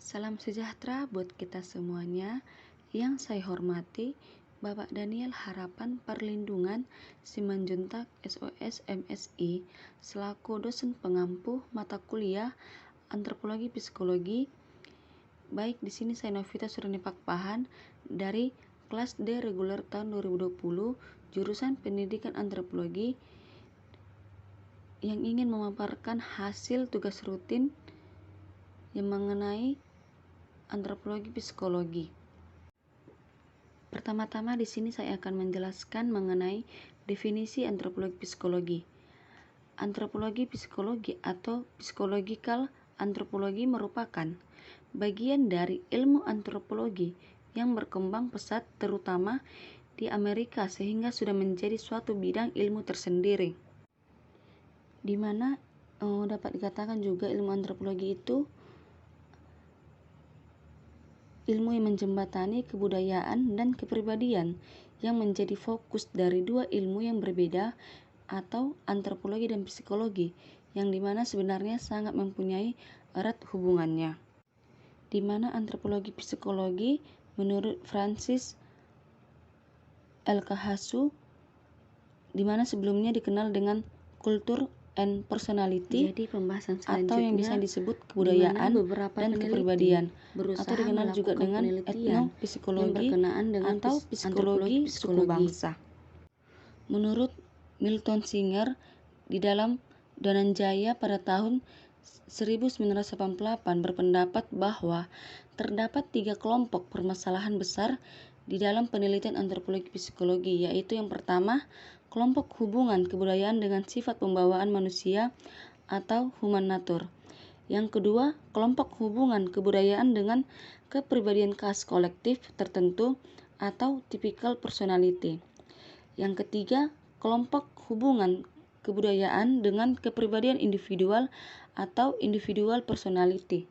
Salam sejahtera buat kita semuanya. Yang saya hormati Bapak Daniel Harapan Perlindungan Simanjuntak SOS MSI selaku dosen pengampu mata kuliah Antropologi Psikologi. Baik, di sini saya Novita Surani Pakpahan dari kelas D reguler tahun 2020 jurusan Pendidikan Antropologi yang ingin memaparkan hasil tugas rutin yang mengenai antropologi psikologi. Pertama-tama di sini saya akan menjelaskan mengenai definisi antropologi psikologi. Antropologi psikologi atau psychological antropologi merupakan bagian dari ilmu antropologi yang berkembang pesat terutama di Amerika sehingga sudah menjadi suatu bidang ilmu tersendiri. Di mana dapat dikatakan juga ilmu antropologi itu ilmu yang menjembatani kebudayaan dan kepribadian yang menjadi fokus dari dua ilmu yang berbeda atau antropologi dan psikologi yang dimana sebenarnya sangat mempunyai erat hubungannya. Di mana antropologi psikologi menurut Francis Lkhasu di mana sebelumnya dikenal dengan kultur and personality, jadi pembahasan atau yang bisa disebut kebudayaan dan kepribadian, atau dikenal juga dengan etnopsikologi atau psikologi suku bangsa. Menurut Milton Singer di dalam Dananjaya pada tahun 1988 berpendapat bahwa terdapat 3 kelompok permasalahan besar di dalam penelitian antropologi psikologi, yaitu yang pertama, kelompok hubungan kebudayaan dengan sifat pembawaan manusia atau human nature. Yang kedua, kelompok hubungan kebudayaan dengan kepribadian khas kolektif tertentu atau typical personality. Yang ketiga, kelompok hubungan kebudayaan dengan kepribadian individual atau individual personality.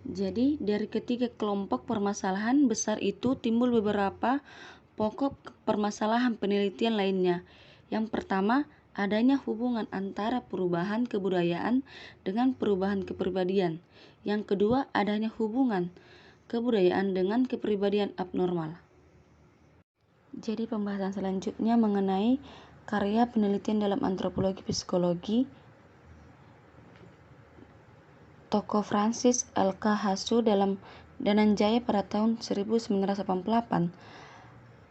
Jadi, dari ketiga kelompok permasalahan besar itu timbul beberapa pokok permasalahan penelitian lainnya. Yang pertama, adanya hubungan antara perubahan kebudayaan dengan perubahan kepribadian. Yang kedua, adanya hubungan kebudayaan dengan kepribadian abnormal. Jadi pembahasan selanjutnya mengenai karya penelitian dalam antropologi psikologi. Tokoh Francis Lkhasu dalam Dananjaya pada tahun 1988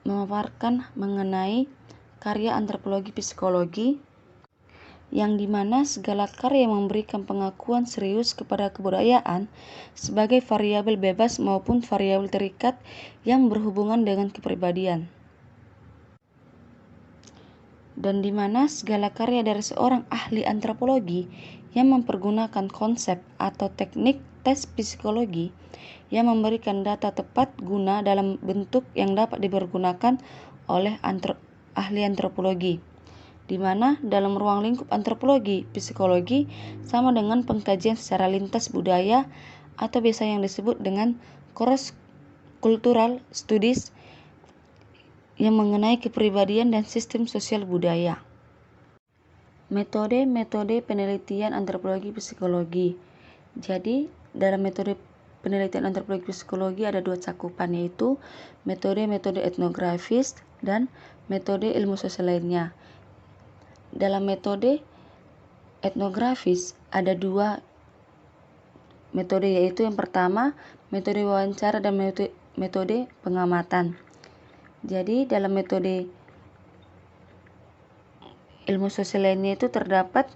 memaparkan mengenai karya antropologi psikologi yang dimana segala karya yang memberikan pengakuan serius kepada kebudayaan sebagai variabel bebas maupun variabel terikat yang berhubungan dengan kepribadian, dan dimana segala karya dari seorang ahli antropologi yang mempergunakan konsep atau teknik tes psikologi yang memberikan data tepat guna dalam bentuk yang dapat dipergunakan oleh ahli antropologi, di mana dalam ruang lingkup antropologi psikologi sama dengan pengkajian secara lintas budaya atau biasa yang disebut dengan cross cultural studies yang mengenai kepribadian dan sistem sosial budaya. Metode-metode penelitian antropologi psikologi. Jadi dalam metode penelitian antropologi psikologi ada 2 cakupan, yaitu metode-metode etnografis dan metode ilmu sosial lainnya. Dalam metode etnografis ada 2 metode, yaitu yang pertama metode wawancara dan metode pengamatan. Jadi dalam metode ilmu sosial lainnya itu terdapat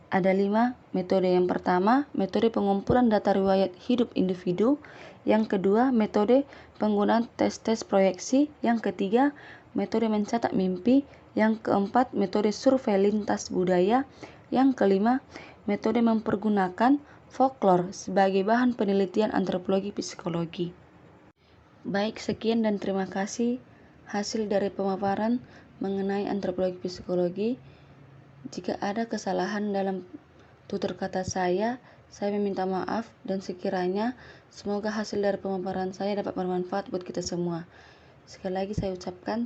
ada 5 metode. Yang pertama, metode pengumpulan data riwayat hidup individu. Yang kedua, metode penggunaan tes-tes proyeksi. Yang ketiga, metode mencatat mimpi. Yang keempat, metode survei lintas budaya. Yang kelima, metode mempergunakan folklore sebagai bahan penelitian antropologi psikologi. Baik, sekian dan terima kasih hasil dari pemaparan mengenai antropologi psikologi. Jika ada kesalahan dalam tutur kata saya meminta maaf, dan sekiranya semoga hasil dari pemaparan saya dapat bermanfaat buat kita semua. Sekali lagi saya ucapkan